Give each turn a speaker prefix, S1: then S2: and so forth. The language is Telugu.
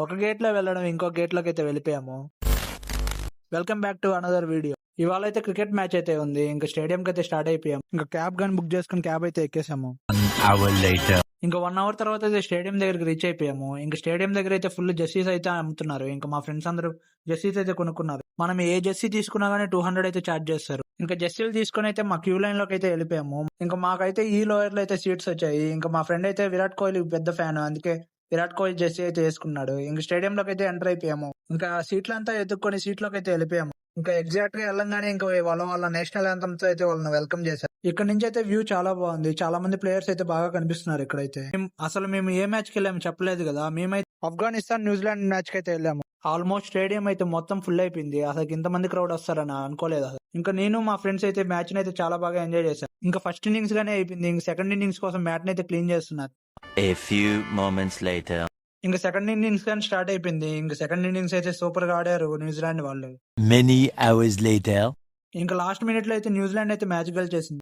S1: ఒక గేట్‌లో వెళ్ళడం ఇంకో గేట్‌లోకైతే వెళ్ళిపోయాము. Welcome back to another video. ఇవాళ అయితే క్రికెట్ మ్యాచ్ అయితే ఉంది. ఇంకా స్టేడియంకైతే స్టార్ట్ అయిపోయాం. ఇంకా క్యాబ్ గాని బుక్ చేసుకుని క్యాబ్ అయితే ఎక్కేసాము. ఇంకా 1 అవర్ తర్వాత అయితే స్టేడియం దగ్గరికి రీచ్ అయిపోయాము. ఇంకా స్టేడియం దగ్గర అయితే ఫుల్ జెర్సీస్ అయితే అమ్ముతున్నారు. ఇంకా మా ఫ్రెండ్స్ అందరూ జెర్సీస్ అయితే కొనుక్కున్నారు. మనం ఏ జెర్సీ తీసుకున్నా గానీ 200 అయితే ఛార్జ్ చేస్తారు. ఇంకా జెర్సీలు తీసుకుని అయితే మా క్యూ లైన్ లోకి అయితే వెళ్ళిపోయాము. ఇంకా మాకైతే ఈ లోయర్ లో అయితే సీట్స్ వచ్చాయి. ఇంకా మా ఫ్రెండ్ అయితే విరాట్ కోహ్లీ పెద్ద ఫ్యాన్, అందుకే విరాట్ కోహ్లీ జెర్సీ అయితే వేసుకున్నాడు. ఇంకా స్టేడియం లోకి అయితే ఎంటర్ అయిపోయాము. ఇంకా సీట్లంతా ఎత్తుక్కొని సీట్లోకి అయితే వెళ్ళిపోయాము. ఇంకా ఎగ్జాక్ట్ గా వెళ్ళంగానే ఇంకా వాళ్ళ నేషనల్ యాంథమ్స్ అయితే వాళ్ళని వెల్కమ్ చేశారు. ఇక్కడ నుంచి అయితే వ్యూ చాలా బాగుంది. చాలా మంది ప్లేయర్స్ అయితే బాగా కనిపిస్తున్నారు ఇక్కడైతే. అసలు మేము ఏ మ్యాచ్ కి వెళ్ళాము చెప్పలేదు కదా. మేమైతే ఆఫ్ఘనిస్తాన్ న్యూజిలాండ్ మ్యాచ్ కి అయితే వెళ్ళాము. ఆల్మోస్ట్ స్టేడియం అయితే మొత్తం ఫుల్ అయిపోయింది. అసలు ఇంతమంది క్రౌడ్ వస్తారని అనుకోలేదు అసలు. ఇంకా నేను మా ఫ్రెండ్స్ అయితే మ్యాచ్ అయితే చాలా బాగా ఎంజాయ్ చేశాను. ఇంకా ఫస్ట్ ఇన్నింగ్స్ గానే అయిపోయింది. ఇంకా సెకండ్ ఇన్నింగ్స్ కోసం మ్యాట్ అయితే క్లీన్ చేస్తున్నారు.
S2: A few moments later.
S1: ఇంకా సెకండ్ ఇన్నింగ్స్ కానీ స్టార్ట్ అయిపోయింది. ఇంకా సెకండ్ ఇన్నింగ్స్ అయితే సూపర్ గా ఆడారు న్యూజిలాండ్ వాళ్ళు.
S2: Many hours later.
S1: ఇంకా లాస్ట్ మినిట్ లో అయితే న్యూజిలాండ్ అయితే మ్యాచ్ గెలిచేసింది.